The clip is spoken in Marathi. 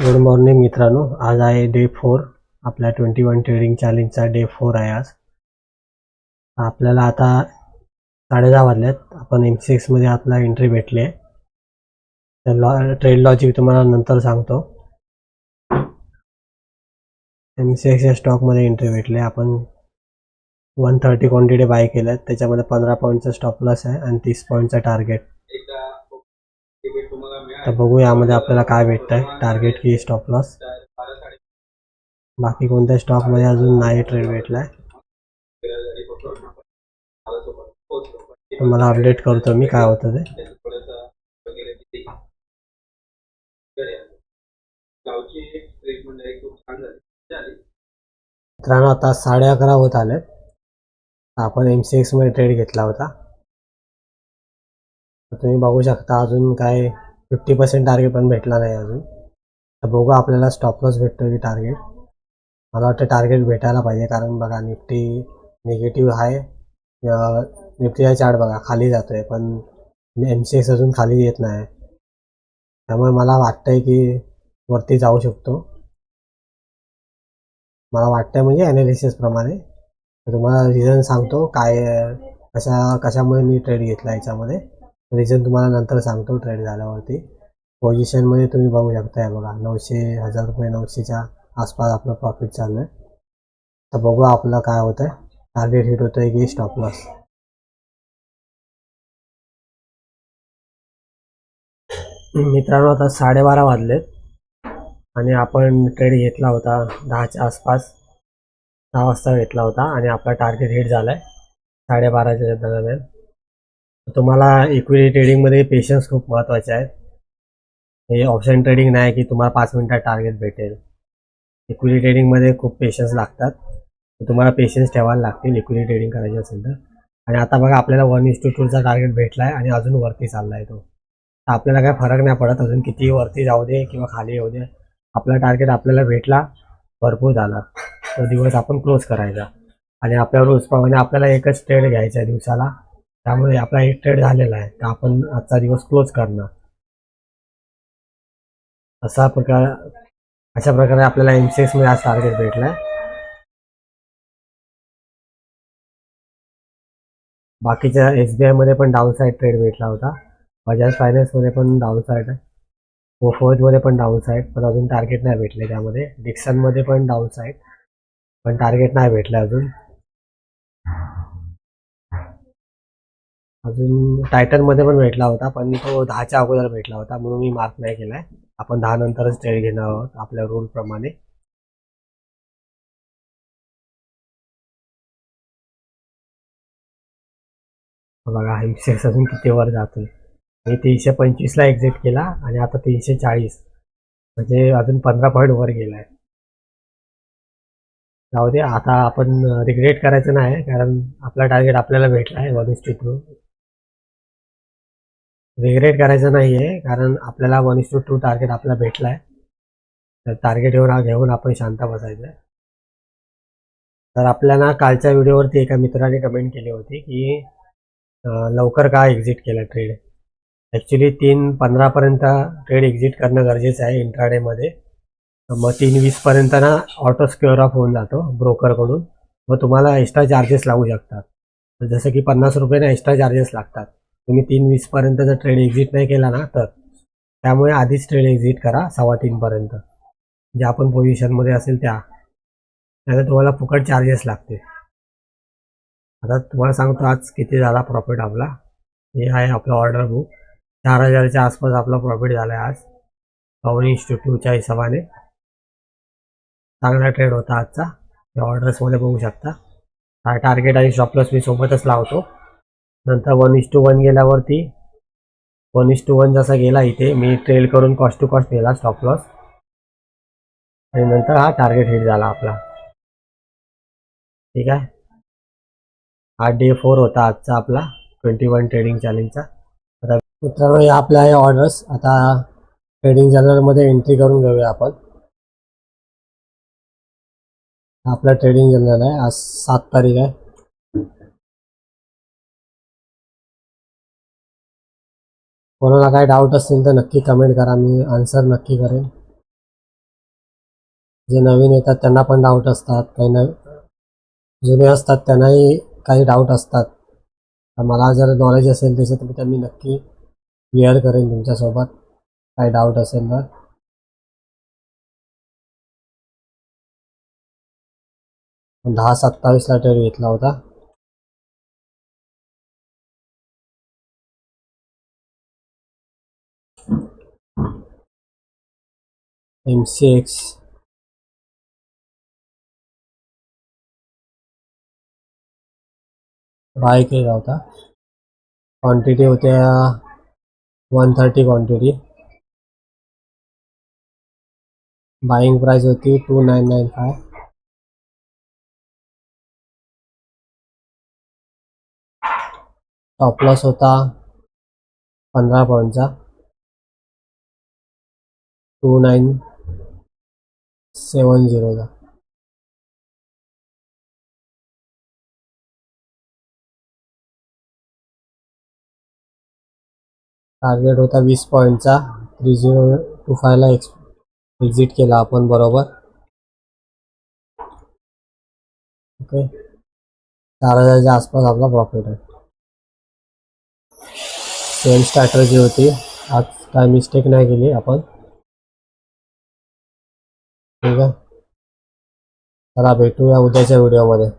गुड मॉर्निंग मित्रांनो, आज आहे डे 4 आपल्या 21 ट्रेडिंग चॅलेंजचा डे 4 आहे आज. आपल्याला आता 10:30 वाजल्यात. आपण M6 मध्ये आपला एंट्री भेटली आहे. तर ट्रेड लॉजिक तुम्हाला नंतर सांगतो. M6 या स्टॉकमध्ये एंट्री भेटली. आपण 130 क्वांटिटी बाय केल्या. त्याच्यामध्ये 15 पॉईंटचा स्टॉप लॉस आहे आणि 30 पॉईंटचा टार्गेट. तर बघू यामध्ये आपल्याला काय भेटतंय, टार्गेट की स्टॉप लॉस. बाकी कोणत्या स्टॉकमध्ये अजून नाही ट्रेड भेटलाय. मला अपडेट करतो मी काय होतं ते. मित्रांनो आता 11:30 होत आले. आपण M6 मध्ये ट्रेड घेतला होता. तुम्ही बघू शकता अजून काय 50% टार्गेट पण भेटला नाही अजून. तर बघू आपल्याला स्टॉप लॉस भेटतो की टार्गेट. मला वाटतं टार्गेट भेटायला पाहिजे, कारण बघा निफ्टी निगेटिव्ह आहे. निफ्टीचा चार्ट बघा खाली जातोय, पण M6 अजून खाली येत नाही. त्यामुळे मला वाटतंय की वरती जाऊ शकतो. मला वाटतंय म्हणजे ॲनालिसिस प्रमाणे. तुम्हाला रिझन सांगतो काय कशामुळे मी ट्रेड घेतला याच्यामध्ये. रिझन तुम्हाला नंतर सांगतो ट्रेड झाल्यावरती. पोझिशनमध्ये तुम्ही बघू शकताय बघा 900 रुपये 900च्या आसपास आपलं प्रॉफिट चालू आहे. तर बघू आपलं काय होतंय, टार्गेट हिट होतोय की स्टॉप लॉस. मित्रांनो आता 12:30 वाजलेत आणि आपण ट्रेड घेतला होता 10च्या आसपास. 10 वाजता घेतला होता आणि आपला टार्गेट हिट झाला आहे 12:30च्या दरम्यान. तुम्हाला इक्विटी ट्रेडिंगमध्ये पेशन्स खूप महत्त्वाचे आहेत. हे ऑप्शन ट्रेडिंग नाही की तुम्हाला 5 मिनिटात टार्गेट भेटेल. इक्विटी ट्रेडिंगमध्ये खूप पेशन्स लागतात. तुम्हाला पेशन्स ठेवायला लागतील इक्विटी ट्रेडिंग करायची असेल तर. आणि आता बघा आपल्याला 1:2चा टार्गेट भेटला आहे आणि अजून वरती चालला आहे तो. तर आपल्याला काय फरक नाही पडत अजून किती वरती जाऊ दे किंवा खाली येऊ दे. आपला टार्गेट आपल्याला भेटला, भरपूर झाला, तो दिवस आपण क्लोज करायचा. आणि आपल्या रोजप्रमाणे आपल्याला एकच ट्रेड घ्यायचा आहे दिवसाला. त्यामुळे आपला एक ट्रेड झालेला आहे, तर आपण आजचा दिवस क्लोज करणार. अशा प्रकारे आपल्याला M6 मध्ये आज टार्गेट भेटलाय. बाकीच्या SBI मध्ये पण डाऊन साईड ट्रेड भेटला होता. बजाज फायनान्स मध्ये पण डाऊन साईड आहे. कोफोज मध्ये पण डाऊन साईड, पण अजून टार्गेट नाही भेटले. त्यामध्ये डिक्सन मध्ये पण डाऊन साईड, पण टार्गेट नाही भेटलं अजून. टायटन मध्ये पण भेटला होता, पण तो 10च्या अगोदर भेटला होता म्हणून मी मार्क नाही केलाय. आपण 10 नंतरच ट्रेड घेणार आहोत आपल्या रूल प्रमाणे. बघा M6 अजून किती वर जातोय. मी 325ला एक्झिट केला आणि आता 340, म्हणजे अजून 15 पॉईंट वर गेलाय. जाऊ दे, आता आपण रिग्रेट करायचं नाही, कारण आपला टार्गेट आपल्याला भेटला आहे 1:2. रिग्रेट करायचं नाहीये, कारण आपल्याला 1:2 टार्गेट आपल्याला भेटलाय. तर टार्गेट घेऊन आपण शांत बसायचं. तर आपल्याला कालच्या व्हिडिओवरती एका मित्राने कमेंट केली होती की लवकर का एक्झिट केला ट्रेड. ॲक्च्युली 3:15 पर्यंत ट्रेड एक्झिट करणं गरजेचं आहे इंट्राडेमध्ये. मग 3:20 पर्यंत ना ऑटो स्क्वेअर ऑफ होऊन जातो ब्रोकरकडून. मग तुम्हाला एक्स्ट्रा चार्जेस लागू शकतात. जसं की 50 रुपये ना एक्स्ट्रा चार्जेस लागतात तुम्ही 3:20 पर्यंत जर ट्रेड एक्झिट नाही केला ना तर. त्यामुळे आधीच ट्रेड एक्झिट करा 3:15 पर्यंत, जे आपण पोझिशनमध्ये असेल त्या. नाहीतर तुम्हाला फुकट चार्जेस लागते. आता तुम्हाला सांगतो आज किती झाला प्रॉफिट आपला. हे आहे आपलं ऑर्डर बुक. 4,000च्या आसपास आपला प्रॉफिट झाला आहे आज 1:2च्या हिशोबाने. चांगला ट्रेड होता आजचा. या ऑर्डर्समध्ये बघू शकता. हा टार्गेट आणि स्टॉप लॉस मी सोबतच लावतो. नंतर 1:1 गेल्यावरती 1:1 जसा गेला इथे मी ट्रेड करून कॉस्ट टू कॉस्ट गेला स्टॉप लॉस, आणि नंतर हा टार्गेट हिट झाला आपला. ठीक आहे. हा डे 4 होता आजचा आपला 21 ट्रेडिंग चॅलेंजचा. आता मित्रांनो या आपल्या आहे ऑर्डर्स. आता ट्रेडिंग जर्नलमध्ये एंट्री करून घेऊया आपण. आपला ट्रेडिंग जर्नल आहे. आज 7 तारीख आहे. कोणाला काय डाऊट असेल तर नक्की कमेंट करा, मी आन्सर नक्की करेन. जे नवीन येतात त्यांना पण डाऊट असतात, काही जुने असतात त्यांनाही काही डाऊट असतात. तर मला जर नॉलेज असेल त्याचं तर मी नक्की क्लिअर करेन तुमच्यासोबत, काही डाऊट असेल तर. 10:27 ला ट्रेड घेतला होता. MCX बाय केला होता. क्वांटिटी होत्या 130 क्वांटिटी. बाईंग प्राइस होती 2995. टॉप लॉस होता 15 पॉईंटचा 2970 चा. टार्गेट होता 20 पॉईंटचा 3025 ला एक्झिट केला आपण बरोबर. ओके, 4000च्या आसपास आपला प्रॉफिट आहे. सेम स्ट्रॅटर्जी होती, आज काय मिस्टेक नाही केली आपण. ठीक आहे, चला भेटूया उद्याच्या व्हिडिओमध्ये.